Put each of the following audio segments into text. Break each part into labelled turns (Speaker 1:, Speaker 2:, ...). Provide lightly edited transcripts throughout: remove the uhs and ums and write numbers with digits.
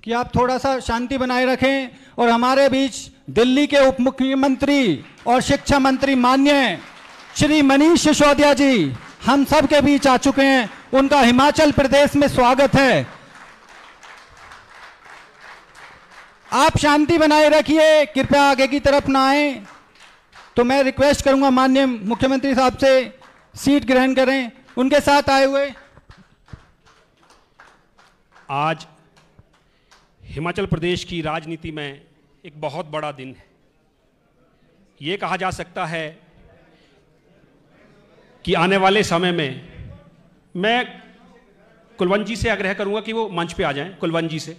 Speaker 1: कि आप थोड़ा सा शांति बनाए रखें और हमारे बीच दिल्ली के उप मुख्यमंत्री और शिक्षा मंत्री माननीय श्री मनीष सिसोदिया जी हम सब के बीच आ चुके हैं। उनका हिमाचल प्रदेश में स्वागत है। आप शांति बनाए रखिए, कृपया आगे की तरफ ना आए। तो मैं रिक्वेस्ट करूंगा माननीय मुख्यमंत्री साहब से सीट ग्रहण करें। उनके साथ आए हुए
Speaker 2: आज हिमाचल प्रदेश की राजनीति में एक बहुत बड़ा दिन है। ये कहा जा सकता है कि आने वाले समय में, मैं कुलवंत जी से आग्रह करूंगा कि वो मंच पे आ जाएं। कुलवंत जी से,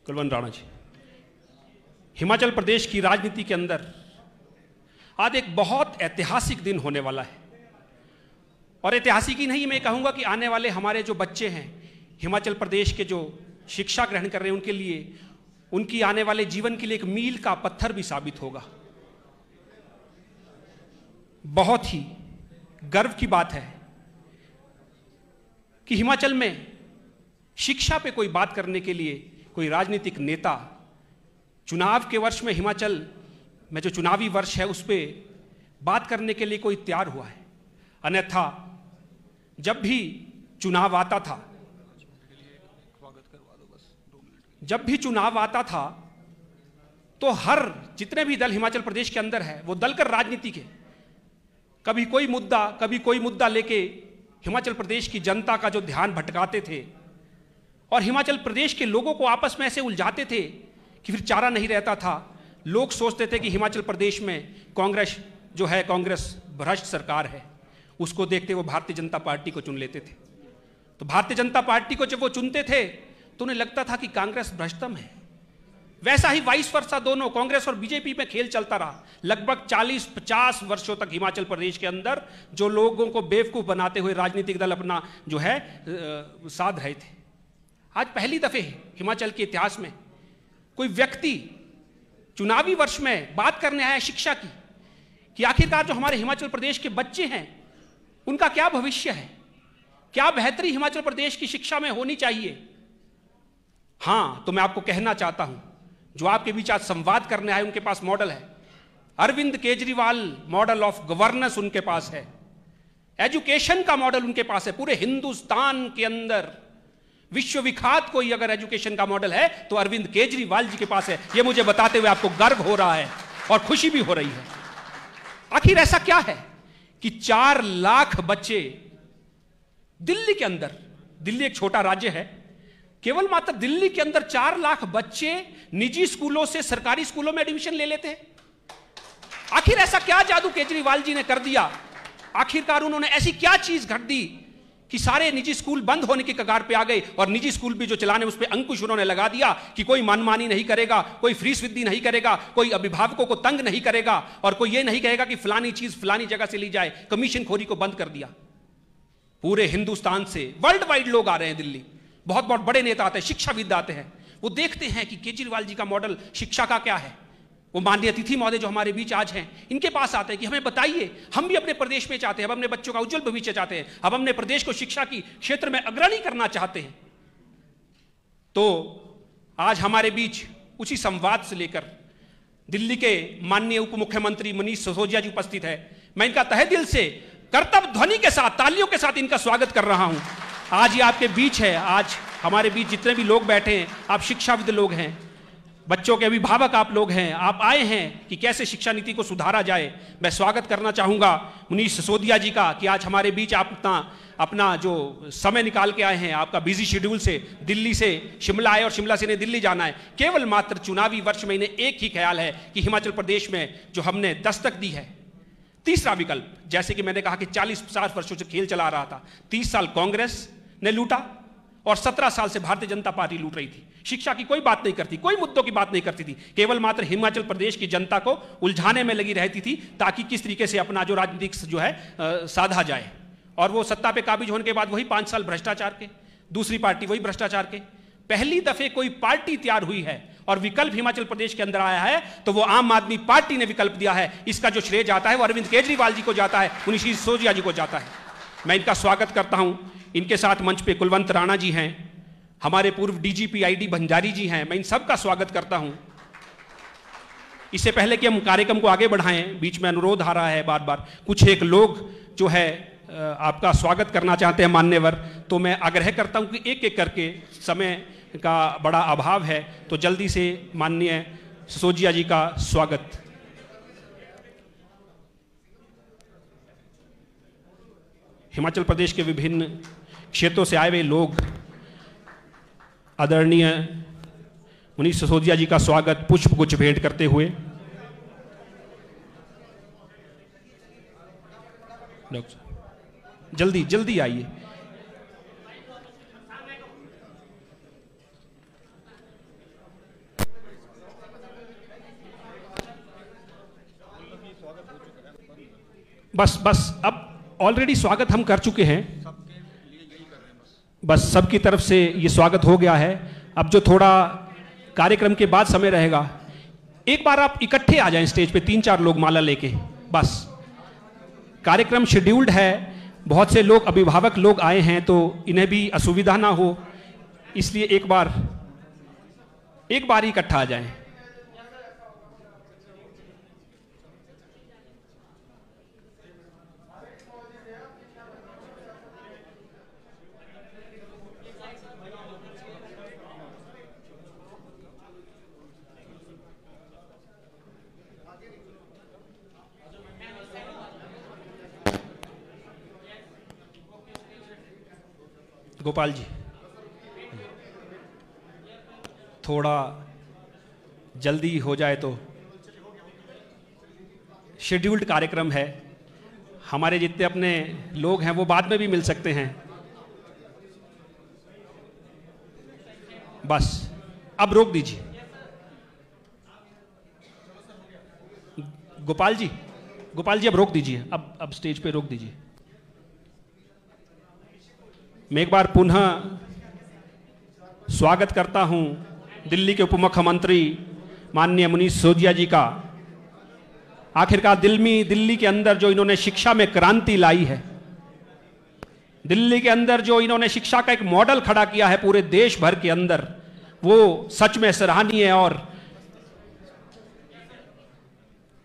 Speaker 2: कुलवंत राणा जी, हिमाचल प्रदेश की राजनीति के अंदर आज एक बहुत ऐतिहासिक दिन होने वाला है। और ऐतिहासिक ही नहीं, मैं कहूंगा कि आने वाले हमारे जो बच्चे हैं हिमाचल प्रदेश के, जो शिक्षा ग्रहण कर रहे हैं, उनके लिए, उनकी आने वाले जीवन के लिए एक मील का पत्थर भी साबित होगा। बहुत ही गर्व की बात है कि हिमाचल में शिक्षा पे कोई बात करने के लिए कोई राजनीतिक नेता चुनाव के वर्ष में, हिमाचल में जो चुनावी वर्ष है उस पर बात करने के लिए कोई तैयार हुआ है। अन्यथा जब भी चुनाव आता था, तो हर जितने भी दल हिमाचल प्रदेश के अंदर है वो दलकर राजनीति के कभी कोई मुद्दा लेके हिमाचल प्रदेश की जनता का जो ध्यान भटकाते थे और हिमाचल प्रदेश के लोगों को आपस में ऐसे उलझाते थे कि फिर चारा नहीं रहता था। लोग सोचते थे कि हिमाचल प्रदेश में कांग्रेस जो है, कांग्रेस भ्रष्ट सरकार है, उसको देखते वो भारतीय जनता पार्टी को चुन लेते थे। तो भारतीय जनता पार्टी को जब वो चुनते थे तो उन्हें लगता था कि कांग्रेस भ्रष्टम है। वैसा ही वाइस वर्सा दोनों कांग्रेस और बीजेपी में खेल चलता रहा। लगभग 40-50 वर्षों तक हिमाचल प्रदेश के अंदर जो लोगों को बेवकूफ बनाते हुए राजनीतिक दल अपना जो है साध रहे थे। आज पहली दफे हिमाचल के इतिहास में कोई व्यक्ति चुनावी वर्ष में बात करने आया शिक्षा की, कि आखिरकार जो हमारे हिमाचल प्रदेश के बच्चे हैं उनका क्या भविष्य है, क्या बेहतरी हिमाचल प्रदेश की शिक्षा में होनी चाहिए। हां, तो मैं आपको कहना चाहता हूं, जो आपके बीच आज संवाद करने आए उनके पास मॉडल है। Arvind Kejriwal model of governance उनके पास है, एजुकेशन का मॉडल उनके पास है। पूरे हिंदुस्तान के अंदर विश्व विख्यात कोई अगर एजुकेशन का मॉडल है तो अरविंद केजरीवाल जी के पास है। यह मुझे बताते हुए आपको गर्व हो रहा है और खुशी भी हो रही है। आखिर ऐसा क्या है कि 4 लाख बच्चे दिल्ली के अंदर, दिल्ली एक छोटा राज्य है, केवल मात्र दिल्ली के अंदर 4 लाख बच्चे निजी स्कूलों से सरकारी स्कूलों में एडमिशन ले लेते हैं। आखिर ऐसा क्या जादू केजरीवाल जी ने कर दिया? आखिरकार उन्होंने ऐसी क्या चीज घट दी कि सारे निजी स्कूल बंद होने के कगार पे आ गए और निजी स्कूल भी जो चलाने उस पर अंकुश उन्होंने लगा दिया कि कोई मनमानी नहीं करेगा, कोई फीस वृद्धि नहीं करेगा, कोई अभिभावकों को तंग नहीं करेगा और कोई ये नहीं कहेगा कि फलानी चीज फलानी जगह से ली जाए। कमीशन खोरी को बंद कर दिया। पूरे हिंदुस्तान से वर्ल्ड वाइड लोग आ रहे हैं दिल्ली, बहुत बहुत बड़े नेता आते हैं, शिक्षाविद आते हैं। वो देखते हैं कि केजरीवाल जी का मॉडल शिक्षा का क्या है। वो माननीय अतिथि महोदय जो हमारे बीच आज हैं, इनके पास आते हैं कि हमें बताइए, हम भी अपने प्रदेश में चाहते हैं, हम अपने बच्चों का उज्जवल भविष्य चाहते हैं, अब अपने प्रदेश को शिक्षा की क्षेत्र में अग्रणी करना चाहते हैं। तो आज हमारे बीच उसी संवाद से लेकर दिल्ली के माननीय उप मुख्यमंत्री मनीष सिसोदिया जी उपस्थित है। मैं इनका तहे दिल से कर्तव्य ध्वनि के साथ, तालियों के साथ इनका स्वागत कर रहा हूं। आज ये आपके बीच है। आज हमारे बीच जितने भी लोग बैठे हैं, आप शिक्षाविद लोग हैं, बच्चों के अभिभावक आप लोग हैं, आप आए हैं कि कैसे शिक्षा नीति को सुधारा जाए। मैं स्वागत करना चाहूंगा मनीष सिसोदिया जी का कि आज हमारे बीच आप अपना जो समय निकाल के आए हैं, आपका बिजी शेड्यूल से दिल्ली से शिमला आए और शिमला से इन्हें दिल्ली जाना है। केवल मात्र चुनावी वर्ष में इन्हें एक ही ख्याल है कि हिमाचल प्रदेश में जो हमने दस्तक दी है, तीसरा विकल्प, जैसे कि मैंने कहा कि 40-50 वर्षों से खेल चला रहा था, 30 साल कांग्रेस ने लूटा और 17 साल से भारतीय जनता पार्टी लूट रही थी। शिक्षा की कोई बात नहीं करती, कोई मुद्दों की बात नहीं करती थी, केवल मात्र हिमाचल प्रदेश की जनता को उलझाने में लगी रहती थी ताकि किस तरीके से अपना जो राजनीतिक जो है साधा जाए। और वो सत्ता पे काबिज होने के बाद वही 5 साल भ्रष्टाचार के, दूसरी पार्टी वही भ्रष्टाचार के। पहली दफे कोई पार्टी तैयार हुई है और विकल्प हिमाचल प्रदेश के अंदर आया है तो वो आम आदमी पार्टी ने विकल्प दिया है। इसका जो श्रेय जाता है वो अरविंद केजरीवाल जी को जाता है, मनीष सिसोदिया जी को जाता है। मैं इनका स्वागत करता हूं, इनके साथ मंच पे कुलवंत राणा जी हैं, हमारे पूर्व डीजीपी आईडी भंडारी जी हैं। मैं इन सब का स्वागत करता हूं। इससे पहले कि हम कार्यक्रम को आगे बढ़ाएं, बीच में अनुरोध आ रहा है बार बार, कुछ एक लोग जो है आपका स्वागत करना चाहते हैं मान्यवर, तो मैं आग्रह करता हूं कि एक एक करके, समय का बड़ा अभाव है, तो जल्दी से माननीय सिसोदिया जी का स्वागत। हिमाचल प्रदेश के विभिन्न क्षेत्रों से आए हुए लोग आदरणीय मनीष सिसोदिया जी का स्वागत पुष्प गुच्छ भेंट करते हुए। डॉक्टर साहब जल्दी जल्दी आइए। बस बस अब ऑलरेडी स्वागत हम कर चुके हैं, बस सबकी तरफ से ये स्वागत हो गया है। अब जो थोड़ा कार्यक्रम के बाद समय रहेगा, एक बार आप इकट्ठे आ जाएं स्टेज पे, 3-4 लोग माला लेके। बस कार्यक्रम शेड्यूल्ड है, बहुत से लोग अभिभावक लोग आए हैं तो इन्हें भी असुविधा ना हो, इसलिए एक बार इकट्ठा आ जाएं। गोपाल जी थोड़ा जल्दी हो जाए तो, शेड्यूल्ड कार्यक्रम है, हमारे जितने अपने लोग हैं वो बाद में भी मिल सकते हैं। बस अब रोक दीजिए। गोपाल जी अब रोक दीजिए, अब स्टेज पे रोक दीजिए। मैं एक बार पुनः स्वागत करता हूं दिल्ली के उप मुख्यमंत्री माननीय मनीष सिसोदिया जी का। आखिरकार दिल्ली के अंदर जो इन्होंने शिक्षा में क्रांति लाई है, दिल्ली के अंदर जो इन्होंने शिक्षा का एक मॉडल खड़ा किया है पूरे देश भर के अंदर, वो सच में सराहनीय है। और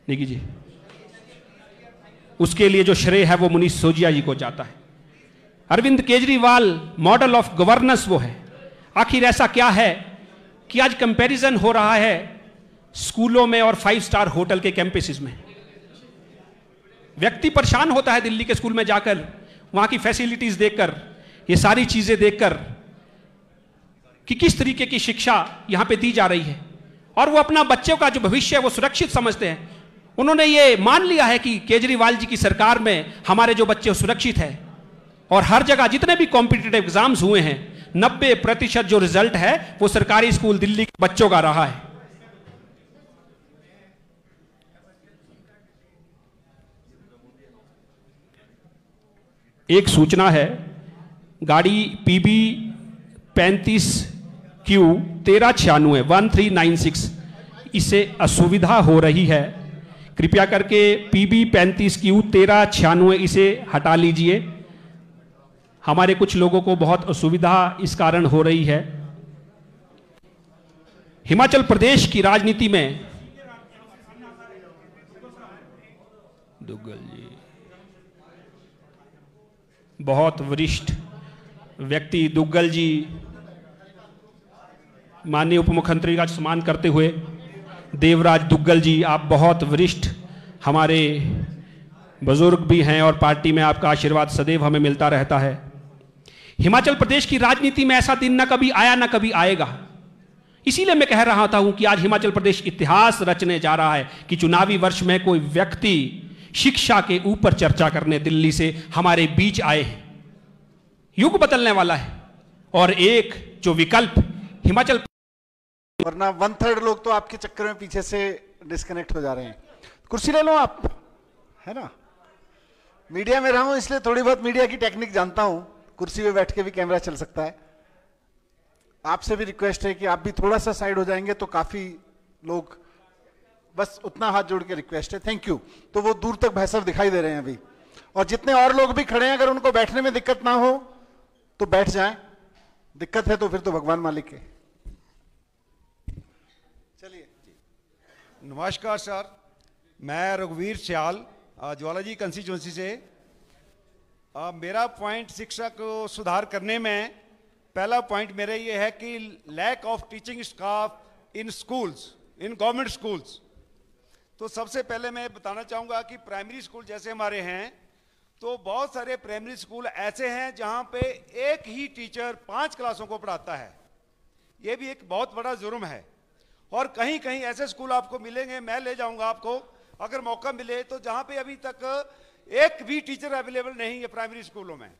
Speaker 2: निकी जी, उसके लिए जो श्रेय है वो मनीष सिसोदिया जी को जाता है। Arvind Kejriwal model of governance वो है। आखिर ऐसा क्या है कि आज कंपैरिजन हो रहा है स्कूलों में और 5 स्टार होटल के कैंपसेस में। व्यक्ति परेशान होता है दिल्ली के स्कूल में जाकर, वहां की फैसिलिटीज देखकर, ये सारी चीजें देखकर कि किस तरीके की शिक्षा यहां पे दी जा रही है, और वो अपना बच्चों का जो भविष्य है वो सुरक्षित समझते हैं। उन्होंने ये मान लिया है कि केजरीवाल जी की सरकार में हमारे जो बच्चे सुरक्षित है, और हर जगह जितने भी कॉम्पिटिटिव एग्जाम्स हुए हैं 90% जो रिजल्ट है वो सरकारी स्कूल दिल्ली के बच्चों का रहा है। एक सूचना है, गाड़ी PB 35Q 1396 इससे असुविधा हो रही है, कृपया करके PB 35Q 1396 इसे हटा लीजिए। हमारे कुछ लोगों को बहुत असुविधा इस कारण हो रही है। हिमाचल प्रदेश की राजनीति में दुग्गल जी बहुत वरिष्ठ व्यक्ति, दुग्गल जी माननीय उप मुख्यमंत्री का सम्मान करते हुए, देवराज दुग्गल जी आप बहुत वरिष्ठ हमारे बुजुर्ग भी हैं और पार्टी में आपका आशीर्वाद सदैव हमें मिलता रहता है। हिमाचल प्रदेश की राजनीति में ऐसा दिन ना कभी आया ना कभी आएगा, इसीलिए मैं कह रहा था कि आज हिमाचल प्रदेश इतिहास रचने जा रहा है कि चुनावी वर्ष में कोई व्यक्ति शिक्षा के ऊपर चर्चा करने दिल्ली से हमारे बीच आए हैं। युग बदलने वाला है और एक जो विकल्प हिमाचल,
Speaker 3: वरना 1/3 लोग तो आपके चक्कर में पीछे से डिस्कनेक्ट हो जा रहे हैं। कुर्सी ले लो आप, है ना। मीडिया में रहा हूं इसलिए थोड़ी बहुत मीडिया की टेक्निक जानता हूं। कुर्सी पे बैठ के भी कैमरा चल सकता है। आपसे भी रिक्वेस्ट है कि आप भी थोड़ा सा साइड हो जाएंगे तो काफी लोग, बस उतना हाथ जोड़ के रिक्वेस्ट है। Thank you. तो वो दूर तक भाई साहब दिखाई दे रहे हैं अभी, और जितने और लोग भी खड़े हैं अगर उनको बैठने में दिक्कत ना हो तो बैठ जाएं, दिक्कत है तो फिर तो भगवान मालिक है। चलिए।
Speaker 4: नमस्कार सर, मैं रघुवीर सियाल ज्वालाजी कंस्टिट्यूंसी से। मेरा पॉइंट शिक्षा को सुधार करने में पहला पॉइंट मेरा ये है कि lack of teaching staff in schools, in government schools. तो सबसे पहले मैं बताना चाहूँगा कि प्राइमरी स्कूल जैसे हमारे हैं, तो बहुत सारे प्राइमरी स्कूल ऐसे हैं जहाँ पे एक ही टीचर 5 क्लासों को पढ़ाता है। ये भी एक बहुत बड़ा जुर्म है। और कहीं कहीं ऐसे स्कूल आपको मिलेंगे, मैं ले जाऊँगा आपको अगर मौका मिले, तो जहाँ पे अभी तक एक भी टीचर अवेलेबल नहीं है प्राइमरी स्कूलों में।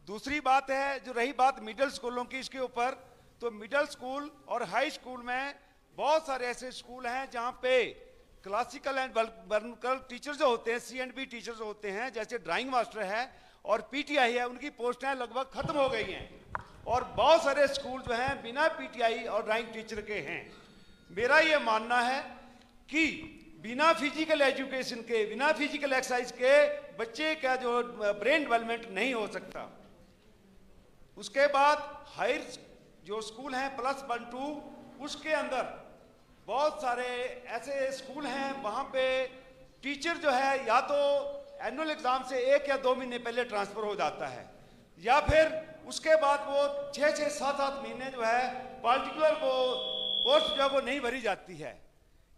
Speaker 4: दूसरी बात है, जो रही बात मिडिल स्कूलों की, इसके ऊपर तो मिडिल स्कूल और हाई स्कूल में बहुत सारे ऐसे स्कूल हैं जहाँ पे क्लासिकल एंड वर्निकल टीचर जो होते हैं, C&B टीचर जो होते हैं, जैसे ड्राइंग मास्टर है और PTI है, उनकी पोस्टें लगभग खत्म हो गई हैं। और बहुत सारे स्कूल जो हैं बिना PTI और ड्राइंग टीचर के हैं। मेरा ये मानना है कि बिना फिजिकल एजुकेशन के, बिना फिजिकल एक्सरसाइज के बच्चे का जो ब्रेन डेवलपमेंट नहीं हो सकता। उसके बाद हायर जो स्कूल हैं +1-2, उसके अंदर बहुत सारे ऐसे स्कूल हैं वहाँ पे टीचर जो है या तो एनुअल एग्जाम से 1 या 2 महीने पहले ट्रांसफर हो जाता है, या फिर उसके बाद वो 6-6, 7-7 महीने जो है पार्टिकुलर वो पोस्ट जो है वो नहीं भरी जाती है।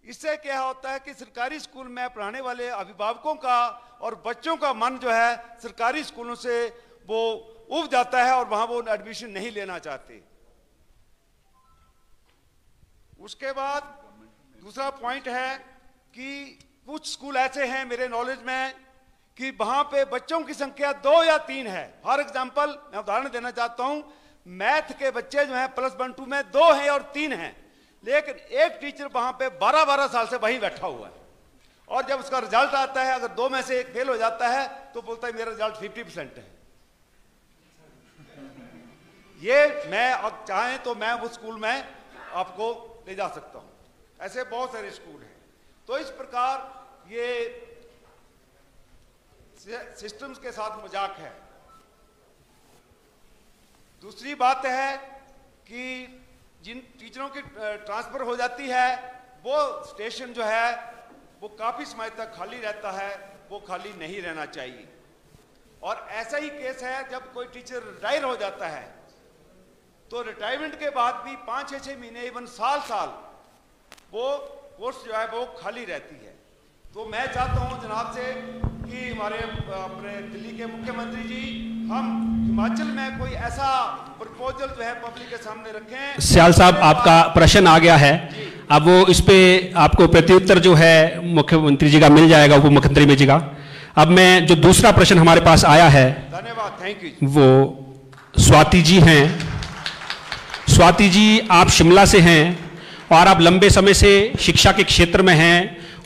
Speaker 4: इससे क्या होता है कि सरकारी स्कूल में पढ़ाने वाले अभिभावकों का और बच्चों का मन जो है सरकारी स्कूलों से वो उब जाता है और वहाँ वो एडमिशन नहीं लेना चाहते। उसके बाद दूसरा पॉइंट है कि कुछ स्कूल ऐसे हैं मेरे नॉलेज में कि वहां पे बच्चों की संख्या 2 या 3 है। फॉर एग्जांपल मैं उदाहरण देना चाहता हूं, मैथ के बच्चे जो हैं +1-2 में 2 हैं और 3 हैं, लेकिन एक टीचर वहां पे 12-12 साल से वहीं बैठा हुआ है। और जब उसका रिजल्ट आता है, अगर 2 में से 1 फेल हो जाता है तो बोलता है मेरा रिजल्ट 50% है। ये मैं अब चाहें तो मैं उस स्कूल में आपको ले जा सकता हूं। ऐसे बहुत सारे स्कूल हैं। तो इस प्रकार ये सिस्टम्स के साथ मजाक है। दूसरी बात है कि जिन टीचरों की ट्रांसफर हो जाती है वो स्टेशन जो है वो काफी समय तक खाली रहता है, वो खाली नहीं रहना चाहिए। और ऐसा ही केस है जब कोई टीचर रिटायर हो जाता है तो रिटायरमेंट के बाद भी 5-6 महीने, इवन साल वो पोस्ट जो है वो खाली रहती है। तो मैं चाहता हूं जनाब से कि हमारे अपने दिल्ली के मुख्यमंत्री जी, हम हिमाचल में कोई ऐसा प्रपोजल जो है पब्लिक के सामने रखें।
Speaker 2: सियाल साहब, आपका प्रश्न आ गया है, अब वो इस पे आपको प्रत्युत्तर जो है मुख्यमंत्री जी का मिल जाएगा, उप मुख्यमंत्री जी का। अब मैं जो दूसरा प्रश्न हमारे पास आया है,
Speaker 4: धन्यवाद, थैंक यू,
Speaker 2: वो स्वाति जी हैं। स्वाति जी, आप शिमला से हैं और आप लंबे समय से शिक्षा के क्षेत्र में हैं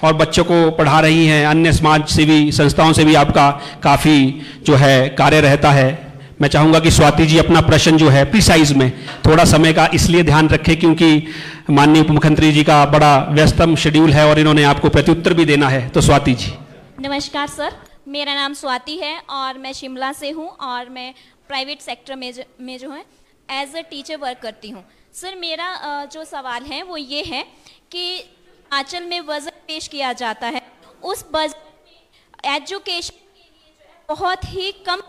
Speaker 2: और बच्चों को पढ़ा रही हैं। अन्य समाज सेवी संस्थाओं से भी आपका काफ़ी जो है कार्य रहता है। मैं चाहूँगा कि स्वाति जी अपना प्रश्न जो है प्रिसाइज में, थोड़ा समय का इसलिए ध्यान रखें क्योंकि माननीय उप मुख्यमंत्री जी का बड़ा व्यस्तम शेड्यूल है और इन्होंने आपको प्रत्युत्तर भी देना है। तो स्वाति जी।
Speaker 5: नमस्कार सर, मेरा नाम स्वाति है और मैं शिमला से हूँ और मैं प्राइवेट सेक्टर में जो है एज अ टीचर वर्क करती हूँ। सर, मेरा जो सवाल है वो ये है कि हिमाचल में बजट पेश किया जाता है, उस बजट में एजुकेशन के लिए बहुत ही कम